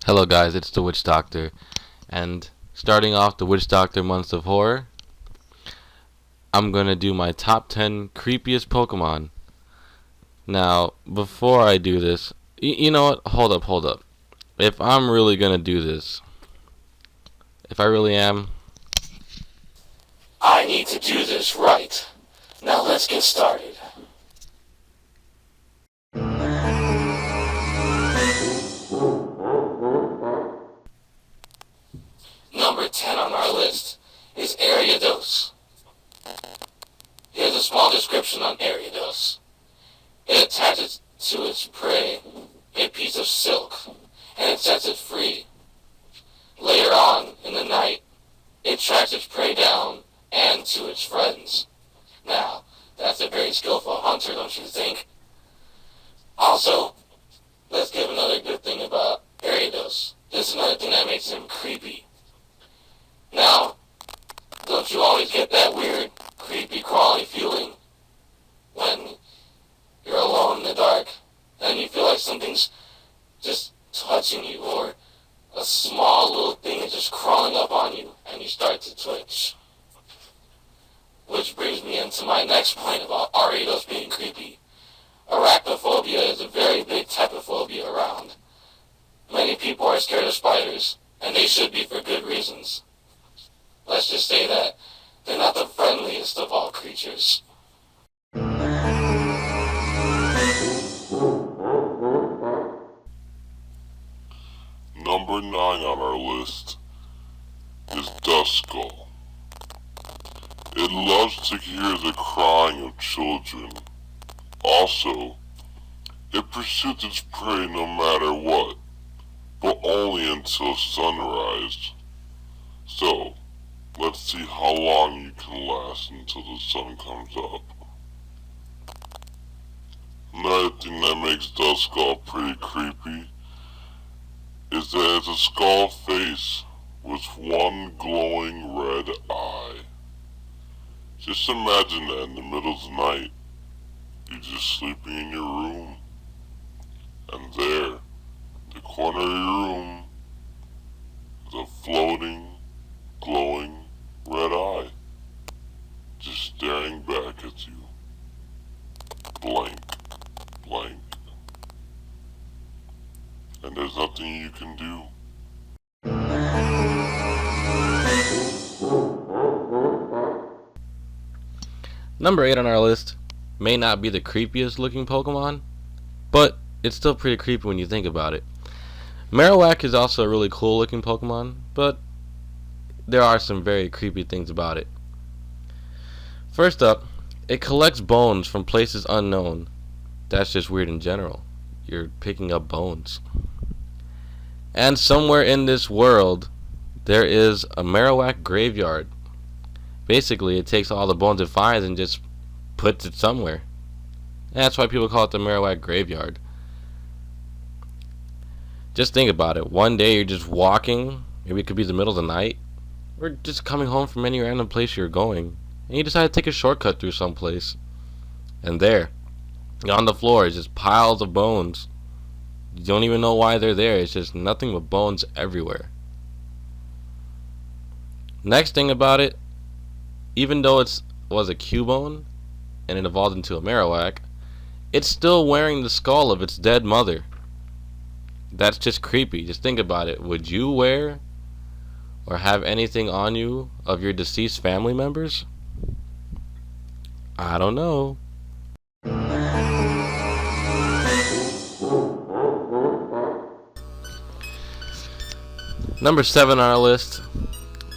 Hello guys, it's the Witch Doctor, and starting off the Witch Doctor month of horror, I'm gonna do my top 10 creepiest Pokemon. Now, before I do this, you know what? Hold up. If I'm really gonna do this, if I really am, I need to do this right. Now let's get started. Number 10 on our list is Ariados. Here's a small description on Ariados. It attaches to its prey a piece of silk, and it sets it free. Later on in the night, it tracks its prey down and to its friends. Now, that's a very skillful hunter, don't you think? Also, let's give another good thing about Ariados. This is another thing that makes him creepy. Now, don't you always get that weird, creepy, crawly feeling when you're alone in the dark and you feel like something's just touching you, or a small little thing is just crawling up on you and you start to twitch? Which brings me into my next point about Ariados being creepy. Arachnophobia is a very big type of phobia around. Many people are scared of spiders, and they should be for good reasons. Let's just say that they're not the friendliest of all creatures. Number 9 on our list is Duskull. It loves to hear the crying of children. Also, it pursues its prey no matter what, but only until sunrise. So, let's see how long you can last until the sun comes up. Another thing that makes Duskull pretty creepy is that it's a skull face with one glowing red eye. Just imagine that in the middle of the night, you're just sleeping in your room, and there, in the corner of your room, is a floating, glowing red eye, just staring back at you. Blank, blank. And there's nothing you can do. number 8 on our list may not be the creepiest looking Pokemon, but it's still pretty creepy when you think about it. Marowak is also a really cool looking Pokemon, but there are some very creepy things about it. First up, it collects bones from places unknown. That's just weird in general. You're picking up bones. And somewhere in this world, there is a Marowak graveyard. Basically, it takes all the bones it finds and just puts it somewhere. And that's why people call it the Marowak graveyard. Just think about it. One day you're just walking, maybe it could be the middle of the night, or just coming home from any random place you're going, and you decide to take a shortcut through someplace. And there, on the floor, is just piles of bones. You don't even know why they're there. It's just nothing but bones everywhere. Next thing about it, even though it was a Cubone and it evolved into a Marowak, it's still wearing the skull of its dead mother. That's just creepy. Just think about it. Would you wear or have anything on you of your deceased family members? I don't know. Number 7 on our list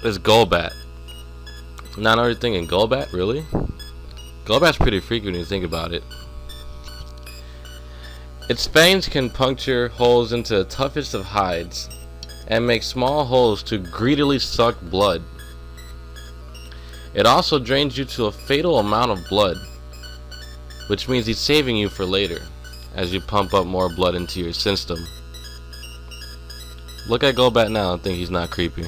is Golbat. Now I know you're thinking, Golbat? Really? Golbat's pretty freaky when you think about it. Its fangs can puncture holes into the toughest of hides and make small holes to greedily suck blood. It also drains you to a fatal amount of blood, which means he's saving you for later as you pump up more blood into your system. Look at Golbat now and think he's not creepy.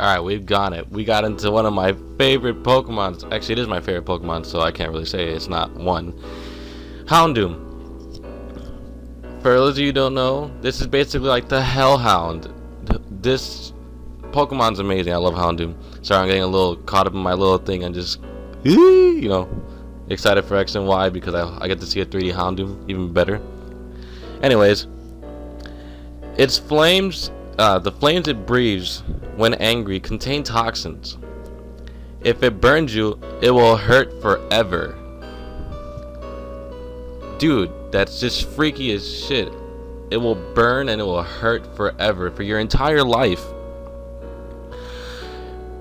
Alright, we've got it. We got into one of my favorite Pokemons. Actually, it is my favorite Pokemon, so I can't really say it's not one. Houndoom. For those of you who don't know, this is basically like the Hellhound. This Pokemon's amazing. I love Houndoom. Sorry, I'm getting a little caught up in my little thing and just, you know, excited for X and Y because I get to see a 3D Houndoom even better. Anyways, its flames, the flames it breathes when angry contain toxins. If it burns you, it will hurt forever. Dude, that's just freaky as shit. It will burn and it will hurt forever for your entire life.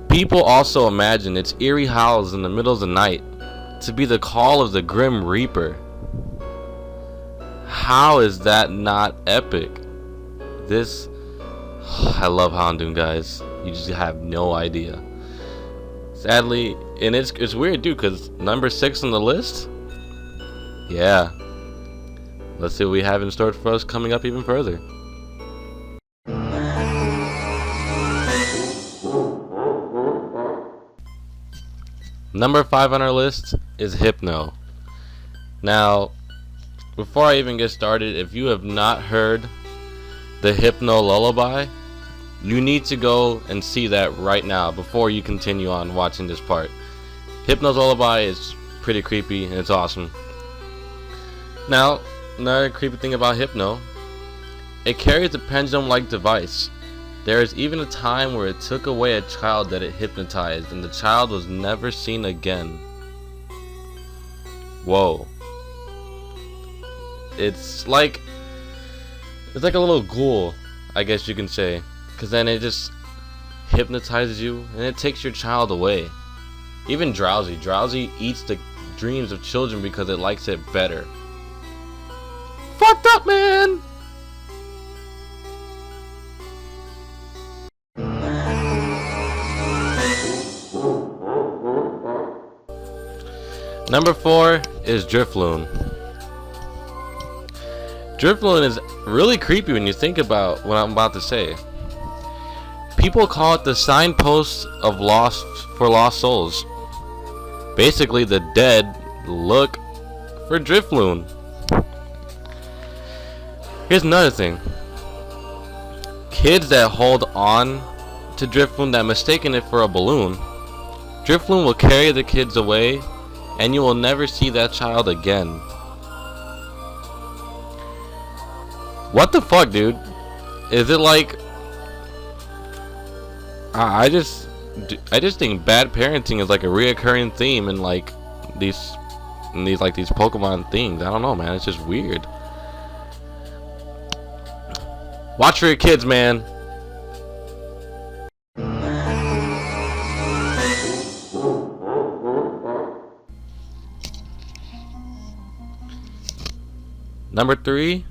People also imagine its eerie howls in the middle of the night to be the call of the Grim Reaper. How is that not epic? I love Houndoom, guys. You just have no idea. Sadly, and it's weird, dude, because number 6 on the list. Yeah. Let's see what we have in store for us coming up even further. Number 5 on our list is Hypno. Now, before I even get started, if you have not heard the Hypno Lullaby, you need to go and see that right now before you continue on watching this part. Hypno's Lullaby is pretty creepy and it's awesome. Now, another creepy thing about Hypno, it carries a pendulum-like device. There is even a time where it took away a child that it hypnotized and the child was never seen again. Whoa. It's like a little ghoul, I guess you can say, because then it just hypnotizes you and it takes your child away. Even Drowsy eats the dreams of children because it likes it better. Fucked up, man. Number 4 is Drifloon. Drifloon is really creepy when you think about what I'm about to say. People call it the signpost of lost souls. Basically, the dead look for Drifloon. Here's another thing. Kids that hold on to Drifloon that mistaken it for a balloon, Drifloon will carry the kids away and you will never see that child again. What the fuck, dude? Is it like I just think bad parenting is like a reoccurring theme in like these Pokemon things. I don't know, man. It's just weird. Watch for your kids, man. Number 3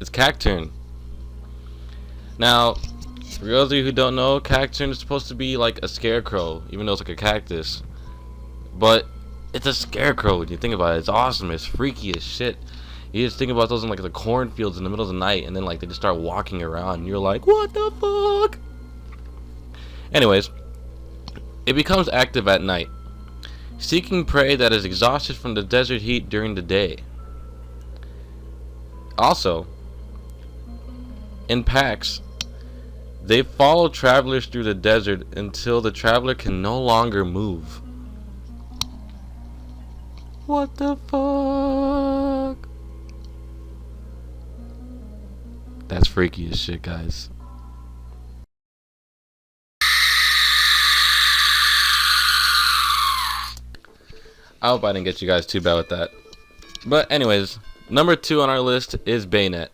is Cacturn. Now, for those of you who don't know, Cacturn is supposed to be like a scarecrow, even though it's like a cactus. But it's a scarecrow when you think about it. It's awesome. It's freaky as shit. You just think about those in like the cornfields in the middle of the night, and then like they just start walking around, and you're like, what the fuck? Anyways, it becomes active at night, seeking prey that is exhausted from the desert heat during the day. Also, in packs, they follow travelers through the desert until the traveler can no longer move. What the fuck? That's freaky as shit, guys. I hope I didn't get you guys too bad with that. But anyways, number 2 on our list is Bayonet.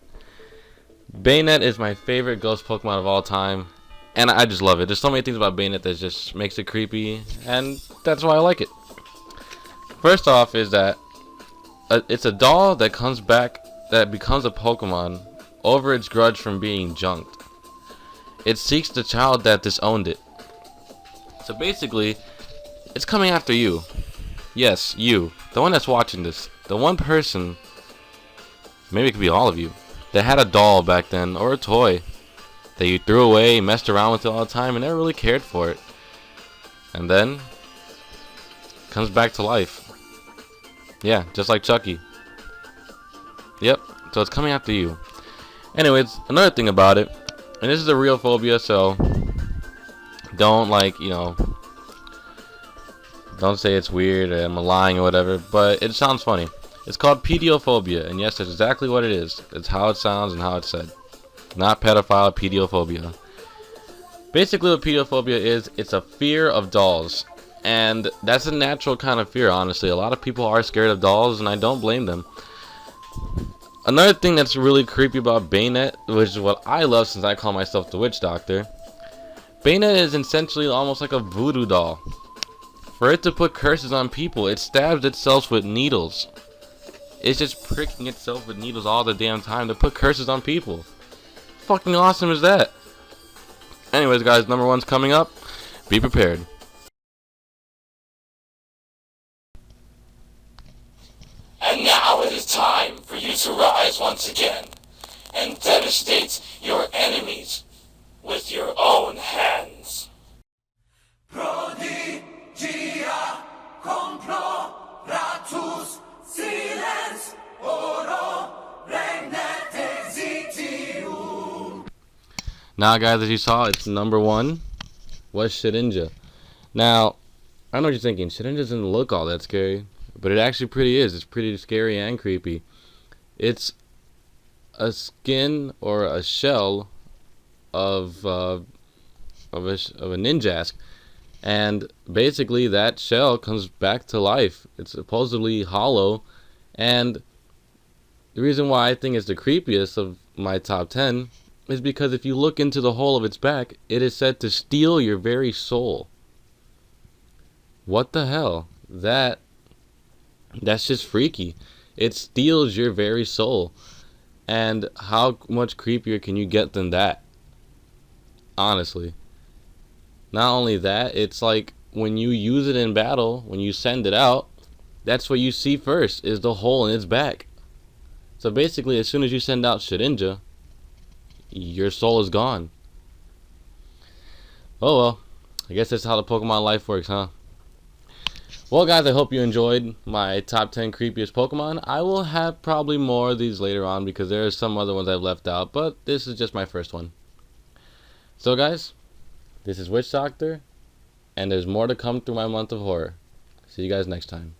Bayonet is my favorite ghost Pokemon of all time, and I just love it. There's so many things about Bayonet that just makes it creepy, and that's why I like it. First off is that it's a doll that comes back, that becomes a Pokemon over its grudge from being junked. It seeks the child that disowned it. So basically, it's coming after you. Yes, you, the one that's watching this, the one person, maybe it could be all of you, that had a doll back then, or a toy, that you threw away, messed around with it all the time, and never really cared for it. And then comes back to life. Yeah, just like Chucky. Yep, so it's coming after you. Anyways, another thing about it, and this is a real phobia, so don't don't say it's weird or I'm lying or whatever, but it sounds funny. It's called pediophobia, and yes, that's exactly what it is. It's how it sounds and how it's said. Not pedophile, pediophobia. Basically what pediophobia is, it's a fear of dolls. And that's a natural kind of fear, honestly. A lot of people are scared of dolls, and I don't blame them. Another thing that's really creepy about Bayonet, which is what I love since I call myself the Witch Doctor. Bayonet is essentially almost like a voodoo doll. For it to put curses on people, it stabs itself with needles. It's just pricking itself with needles all the damn time to put curses on people. Fucking awesome is that? Anyways, guys, number 1's coming up. Be prepared. And now it is time for you to rise once again and devastate your enemies with your own hands. Prodigia comploratus silens oro regnet exitium. Now, guys, as you saw, it's number 1 was Shedinja. Now, I know what you're thinking. Shedinja doesn't look all that scary, but it actually pretty is. It's pretty scary and creepy. It's a skin or a shell of a ninjask, and basically that shell comes back to life. It's supposedly hollow, and the reason why I think it's the creepiest of my top 10 is because if you look into the hole of its back, it is said to steal your very soul. What the hell? That's just freaky. It steals your very soul. And how much creepier can you get than that? Honestly. Not only that, it's like when you use it in battle, when you send it out, that's what you see first, is the hole in its back. So basically, as soon as you send out Shedinja, your soul is gone. Oh well. I guess that's how the Pokemon life works, huh? Well, guys, I hope you enjoyed my top 10 creepiest Pokemon. I will have probably more of these later on because there are some other ones I've left out, but this is just my first one. So, guys, this is Witch Doctor, and there's more to come through my month of horror. See you guys next time.